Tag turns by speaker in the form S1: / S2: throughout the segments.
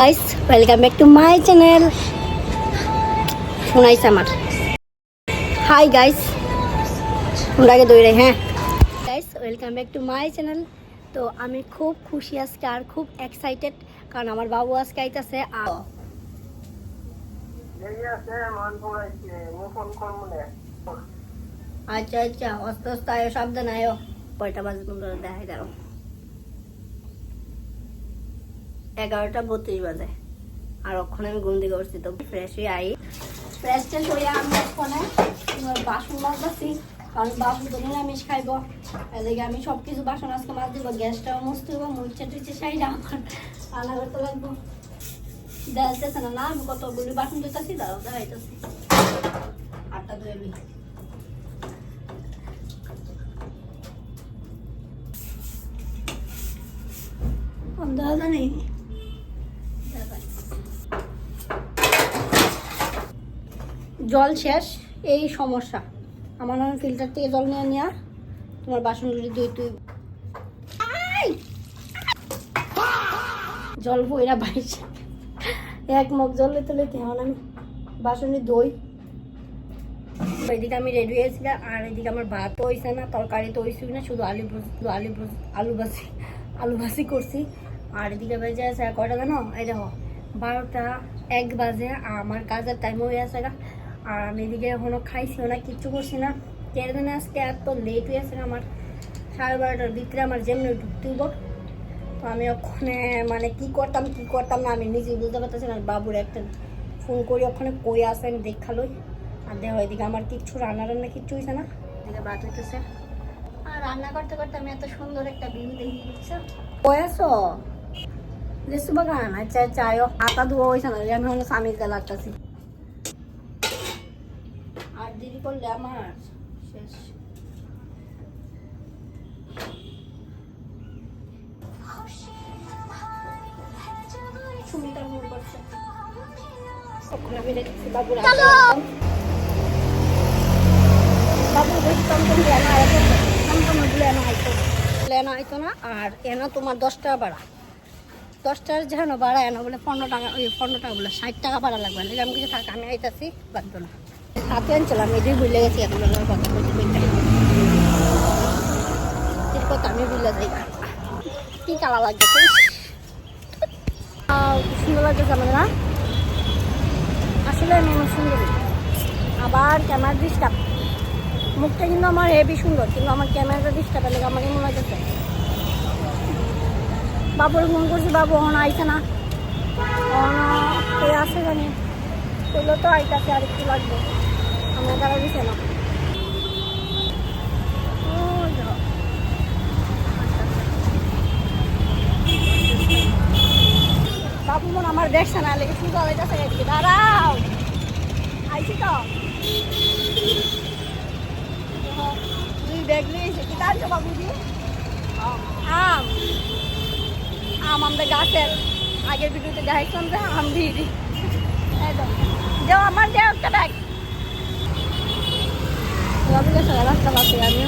S1: Guys welcome back to my channel. শোনাইছে আমার hi guys, তোমরা আগে দৌড়াই। হ্যাঁ guys welcome back to my channel. তো আমি খুব খুশি আজকে আর খুব এক্সাইটেড, কারণ আমার বাবু আজকে আইতাছে। আচ্ছা আচ্ছা, আস্তে আস্তে আয়ো, সাবধান আয়ো। কয়টা বাজে তোমরা দেখাই দাও? 11:32 বাজে। আর ওখানে আমি ঘুম থেকে উঠছি, তো ফ্রেশ হয়ে আই। ফ্রেশ ট্রেশ হয়ে আমি ওখানে বাসন মাজতেছি, কারণ বাবু তো নিরামিষ খাইবো। এদিকে আমি সবকিছু বাসন আজকে মাছ দিব, গ্যাসটাও মুছতে হবো, মুছে টুচে সাইডে আমার রান্না করতে লাগবো। দেখতেছে না না আমি কতগুলি বাসন ধুইতেছি, দাঁড়াও দেখাইতেছি। 8টা ধুয়ে নি। দাদা নেই, জল শেষ, এই সমস্যা আমার। ফিল্টার থেকে জল নিয়ে নিয়ে তোমার বাসনগুলি ধুই। তুই জল বইরা বাইছে, এক মগ জল লেতে লেতে এখন আমি বাসন ধুই। এদিকে আমি রেডি হয়েছিলাম, আর এদিকে আমার ভাতও হয়েছে না, তরকারি তো হয়েছিল না, শুধু আলু ভাজি করছি। আর এদিকে বেজে আছে কয়টা জানো? এই দেখো 12:01 বাজে, আমার কাজের টাইম হয়ে আছে। আর আমি এদিকে এখনো খাইছিও না, কিচ্ছু করছি না। কেন জানে আজকে এত লেট হয়ে আছে আমার। 12:30টার ভিতরে আমার যেমনি ঢুকতে হইব। তো আমি ওখানে মানে কি করতাম না আমি নিজেই বুঝতে পারতেছি না। বাবুর একটা ফোন করি, ওখানে কই আছে আমি দেখালোই। আর দেখো এদিকে আমার কিচ্ছু রান্না কিচ্ছু হয়েছে না, এদিকে বাদ হইতেছে। আর রান্না করতে করতে আমি এত সুন্দর একটা ভিউ দেখি দিচ্ছি। কই আছো? লেসু বাগান? আচ্ছা আচ্ছা, হাতা ধোয়া হয়েছে না, আমি হলো স্বামীকে লাগতেছি। আর দেরি করলে আমার শেষ। সুমিটার মন করছে, ওখানে বেড়ে গেছি। বাবুর আইতো না। আর এনা তোমার 10 টাকা ভাড়া, 10 টাকার যেন ভাড়া এনা বলে 15 টাকা, ওই 15 টাকা বলে 60 টাকা ভাড়া লাগবে। আমি কিছু থাক, আমি আইতাছি, বাধ্য না। হাতে আনছিলাম, এটাই ভুলে গেছি। এখন কথা বলতে কথা আমি ভুলে যাই। কি কালা লাগবে, সুন্দর লাগতেছে আমার না? আসলে আমি আমার সুন্দর, আবার ক্যামেরা ডিস্টার্ব। মুখটা কিন্তু আমার হেভি সুন্দর, কিন্তু আমার ক্যামেরাটা ডিস্টার্ব এলে আমার এমন লাগতেছে। বাবুর ফোন করছি, বাবু এখন আইছে না, আসে জানি করলো তো আইতাছে। আর একটু লাগবে, আমার দ্বারা দিছে না। বাবু মন আমার দেখছে না, লেগে শুধু আইতাছে। দাঁড়াও, আইছি তো। তুই দেখলি কি টানছো বাবুজি? আম আমাদের গাছের আগের ভিডিওতে দেখাইছিলাম যে আম দিয়ে দিই। যাও আমার দেও একটা ব্যাগ। রাস্তা পাচ্ছি আমি,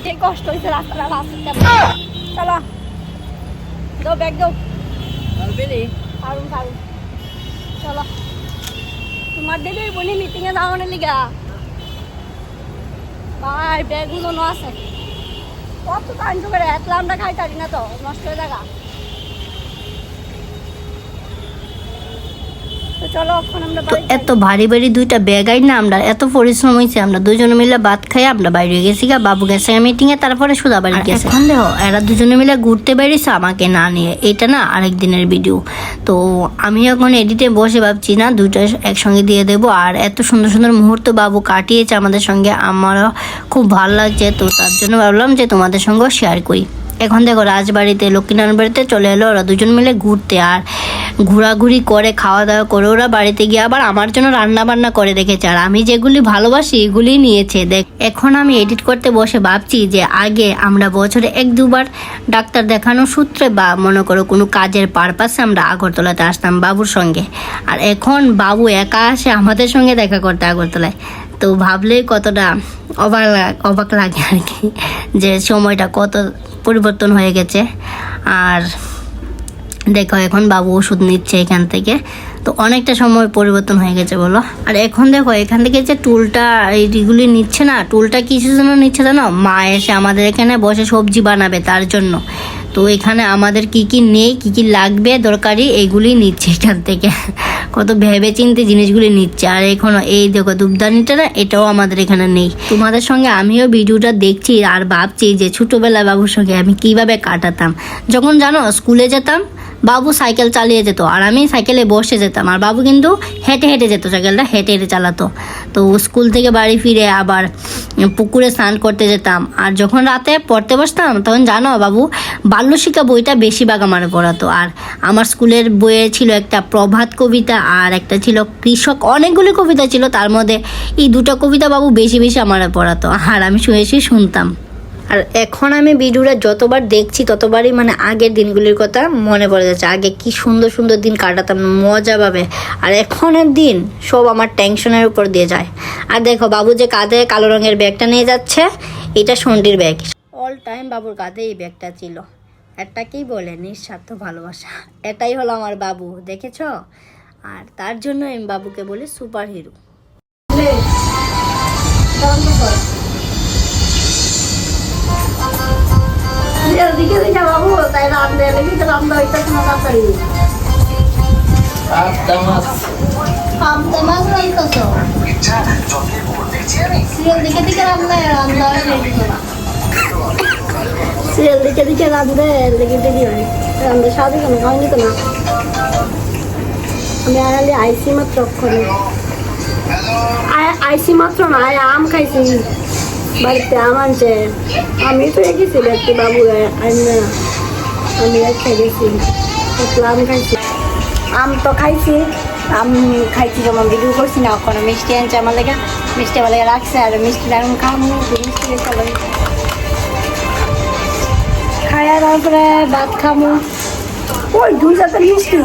S1: যে কষ্ট হয়েছে রাস্তাটা রাস্তা। চলো দাও ব্যাগ দাও। পারুন চলো। তোমার দিদি বলি মিটিংয়ে যাও না লিগা ভাই, ব্যাগগুলো আছে কত কাঞ্জ করে। এত আমরা খাইতারি না তো, নষ্ট হয়ে জায়গা।
S2: এত ভারী ভারী দুইটা ব্যাগ আই না, আমরা এত পরিশ্রম হয়েছে। আমরা দুজনে মিলে ভাত খাই, আমরা বাইরে গেছি গা। বাবু গেছে মিটিং এ, তারপরে সুধা বাড়ি গেছে। এখন দেখো এরা দুজনে মিলে ঘুরতে বেরিয়েছে আমাকে না নিয়ে। এটা না আরেক দিনের ভিডিও। তো আমি এখন এডিটে বসে ভাবছি না দুইটা একসঙ্গে দিয়ে দেবো। আর এত সুন্দর সুন্দর মুহূর্ত বাবু কাটিয়েছে আমাদের সঙ্গে, আমারও খুব ভালো লাগছে। তো তার জন্য ভাবলাম যে তোমাদের সঙ্গেও শেয়ার করি। এখন দেখো রাজবাড়িতে, লক্ষ্মীনারায়ণ বাড়িতে চলে এলো ওরা দুজন মিলে ঘুরতে। আর ঘোরাঘুরি করে খাওয়া দাওয়া করে ওরা বাড়িতে গিয়ে আবার আমার জন্য রান্না বান্না করে রেখেছে। আর আমি যেগুলি ভালোবাসি এগুলি নিয়েছে। দেখ এখন আমি এডিট করতে বসে ভাবছি যে আগে আমরা বছরে 1-2 বার ডাক্তার দেখানো সূত্রে বা মনে করো কোনো কাজের পারপাসে আমরা আগরতলাতে আসতাম বাবুর সঙ্গে। আর এখন বাবু একা আসে আমাদের সঙ্গে দেখা করতে আগরতলায়। তো ভাবলেই কতটা অবাক লাগে আর কি, যে সময়টা কত পরিবর্তন হয়ে গেছে। আর দেখো এখন বাবু ওষুধ নিচ্ছে এখান থেকে, তো অনেকটা সময় পরিবর্তন হয়ে গেছে বলো। আর এখন দেখো এখান থেকে যে টুলটা এইগুলি নিচ্ছে না, টুলটা কিসের জন্য নিচ্ছে জানো? মা এসে আমাদের এখানে বসে সবজি বানাবে তার জন্য। তো এখানে আমাদের কি কি নেই, কি কি লাগবে দরকারি, এইগুলি নিচ্ছে এখান থেকে। কত ভেবে চিন্তে জিনিসগুলি নিচ্ছে। আর এখনো এই দেখো ধূপদানিটা না, এটাও আমাদের এখানে নেই। তোমাদের সঙ্গে আমিও ভিডিওটা দেখছি আর ভাবছি যে ছোটোবেলায় বাবুর সঙ্গে আমি কিভাবে কাটাতাম। যখন জানো স্কুলে যেতাম, বাবু সাইকেল চালিয়ে যেত আর আমি সাইকেলে বসে যেতাম, আর বাবু কিন্তু হেঁটে হেঁটে যেত, সাইকেলটা হেঁটে হেঁটে চালাতো। তো স্কুল থেকে বাড়ি ফিরে আবার পুকুরে স্নান করতে যেতাম। আর যখন রাতে পড়তে বসতাম তখন জানো বাবু বাল্যশিক্ষা বইটা বেশিরভাগ আমার পড়াতো। আর আমার স্কুলের বইয়ে ছিল একটা প্রভাত কবিতা আর একটা ছিল কৃষক, অনেকগুলি কবিতা ছিল, তার মধ্যে এই দুটো কবিতা বাবু বেশি বেশি আমার পড়াতো আর আমি শুয়ে শুয়ে শুনতাম। আর এখন আমি ভিডিওটা যতবার দেখছি ততবারই মানে আগের দিনগুলির কথা মনে পড়ে যাচ্ছে। আগে কি সুন্দর সুন্দর দিন কাটাতাম মজা পাবে, আর এখনের দিন সব আমার টেনশনের উপর দিয়ে যায়। আর দেখো বাবু যে কাঁধে কালো রঙের ব্যাগটা নিয়ে যাচ্ছে, এটা সন্ডির ব্যাগ। অল টাইম বাবুর কাঁধে এই ব্যাগটা ছিল। এটাকেই বলে নিঃস্বার্থ ভালোবাসা। এটাই হলো আমার বাবু, দেখেছ? আর তার জন্য আমি বাবুকে বলি সুপার হিরো। দিকে দিকে বাবু তাই রান্না লেগে রান্না হইতে শোনা তাড়াতাড়ি সিরিয়াল দিকে দিকে রান্না সিরিয়াল দিকে দিকে রাঁধবে লেগে দেরি হয়। রান্না সাদে কেন খাওয়ানি তো না, আমি আড়ালে আইসি মাত্র অক্ষরে আইসি মাত্র না, আম খাইছি বাড়িতে। আম আনছে, আমি তো গেছি ব্যক্তি বাবু আমি রেখে গেছি, আম খাইছি। আম তো খাইছি, আম খাইছি যেমন ভিডিও করছি না, ওখানে মিষ্টি আনছে আমার লেগে, মিষ্টি আমার লেগে রাখছে। আর মিষ্টি এখন খাবো, মিষ্টি চলো খাই। আর তারপরে ভাত খাবো। ওই 2 জাতের মিষ্টি,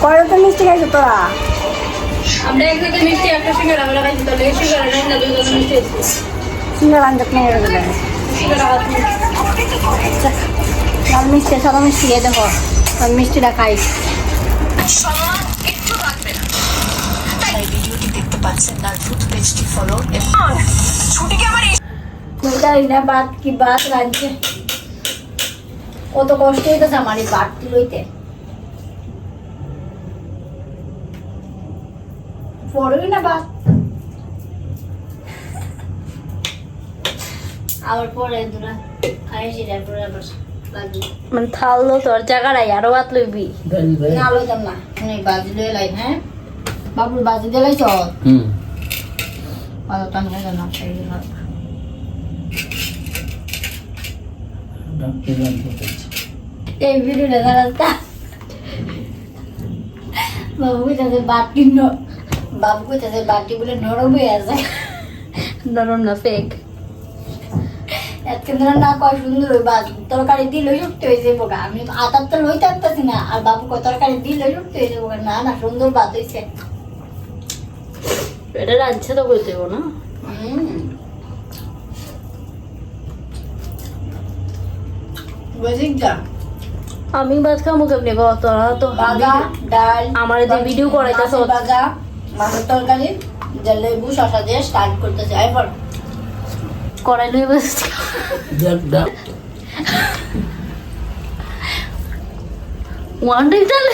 S2: কয় জাতের মিষ্টি খাইছো তোরা?
S3: আমরা এক জাতের মিষ্টি একটা সিঙ্গার আমরা খাইছি, তাহলে এই সিঙ্গার নাই না 2 জাতের মিষ্টি আছে।
S1: সিঙ্গার আনজাত নেই লাল মিষ্টি, সাদা মিষ্টি খেয়ে দেখো, আমি মিষ্টিটা খাই। বাদ কি বাদ রাঁধছে, কত কষ্ট হইতেছে আমার এই বাদটি লইতে। পড়বি না বাদ, আবার পরে দুরা খাইছি, তারপরে আবার লাগবে মানে থাললো তোর জায়গাটাই আরো ভাত লইবি না? লইতাম না, বাজি দিয়ে লাই। হ্যাঁ বাবুর বাজি দিয়ে লাইছ? আমি খাইতাম না। এই ভিডিওটা দাঁড়াতা বাবু কইতাছে বাটি, বাবু কইতাছে বাটি বলে নরম হয়ে আছে। নরম না, ফেক। এতদিন না কয় সুন্দর ওই বাস তরকারি দিল উঠতে হয়ে যাবো। আমি আটার তো লইতে পারতেছি না, আর বাবু কয় তরকারি দিল উঠতে হয়ে যাবো। না না সুন্দর বাদ হয়েছে,
S3: এটা রাঁধছে তো করতে না। আমি ভাত খাবো কেমনি গো? তোরা তো
S1: ভাজা ডাল
S3: আমার যে ভিডিও করাইতেছ,
S1: ভাজা মাছের তরকারি লেবু শসা দিয়ে স্টার্ট করতেছে। এরপর
S3: কড়াই লই বসছি। ওয়ান টাইম তাহলে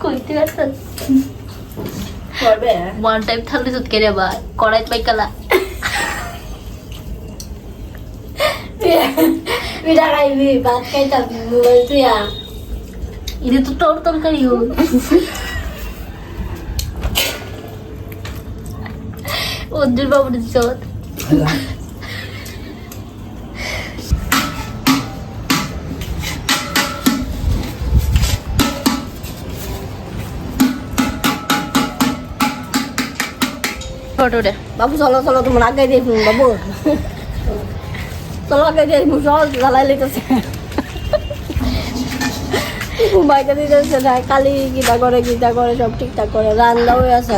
S3: কইতে পারতাম,
S1: করবে
S3: ওয়ান টাইম থাকলে তো কেড়ে বা কড়াই পাইকালা
S1: পিঠা খাইবি, ভাত খাইতাম মোবাইল তুই।
S3: এটা তো তোর তরকারি হোক। অর্জুন বাবুর চোদ
S1: বাবু চলো চলো, তোমার আগে দিয়ে বাবু চলো আগে দিয়ে সহজ জ্বালাই লেগেছে। বাইকে দিতেছে না, কালি গীতা করে সব ঠিকঠাক করে রান্না হয়ে আছে।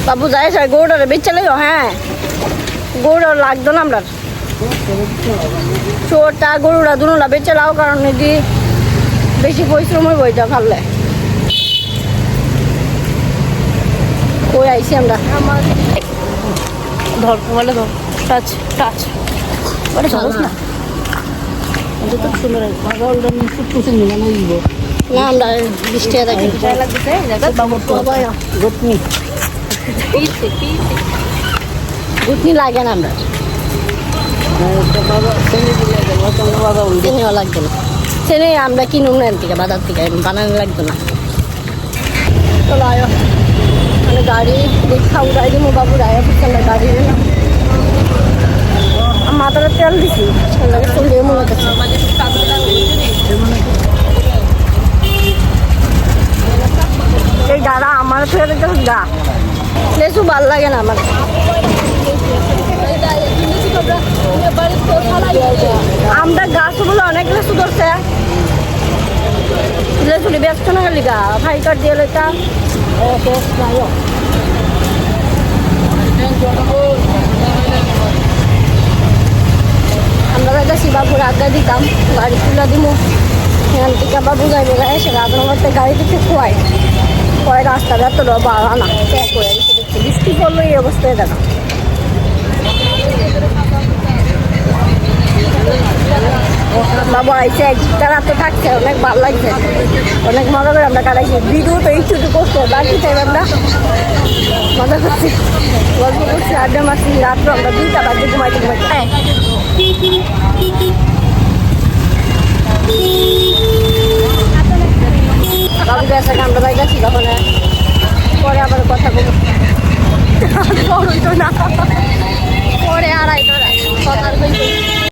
S1: বাবু যাই স্যার গৌড়ারে বেচে লেগো। হ্যাঁ গৌড় লাগতো না আমরা। চোরটা গরুরা দুনোলা বেঁচে লাও, কারণ এটি বেশি পরিশ্রম হইব এটা খালে। কই আইছি আমরা, ধর মোবাইলে ধর, টাচ টাচ ওটা ধরস না। না আমরা 20 টাকা থাকি গুটনি লাগে না আমরা চিনিও লাগবে না, চেনে আমরা কিনুন না থেকে বাজার থেকে, বানানো লাগবে না। চলো আয়ো, মানে গাড়ি দেখা উড়াই দিব বাবু, রায় ফুটছে গাড়ি মাথাটা তেল দিছি চলে মনে করছে। এই গাড়া আমার ফেলে গা লেসু ভাল লাগে না আমার। আমরা গাছগুলো অনেক লেসু ধরছে, লেসুটি ব্যস্ত না গেলি গা ভাই কাট দিয়ে লেটা আমরা যাচ্ছি বাবুর আড্ডা দিতাম, গাড়ি তুলে দিব এখান থেকে বাবু যাইব গায়ে এসে রাজনগরতে গাড়ি দিতে খোয়াই কয় রাস্তা এত বাড়া না চেক করে দেখছি বৃষ্টি পড়লো এই অবস্থায় দেখা। বাবু আইসে একটা রাতে থাকছে, অনেক ভালো লাগছে, অনেক মজা করে আমরা কাটাইছি। ভিডিও তো একটু করছে, বাকি টাইম আমরা মজা করছি, গল্প করছি, আড্ডা মারছি। রাত্রে আমরা 2টা বাজে ঘুমাইতে ঘুমাইতে বাবু গেছে আমরা বাই গেছি, তখন পরে আবার কথা বলবো না, পরে আড়াইটা কথা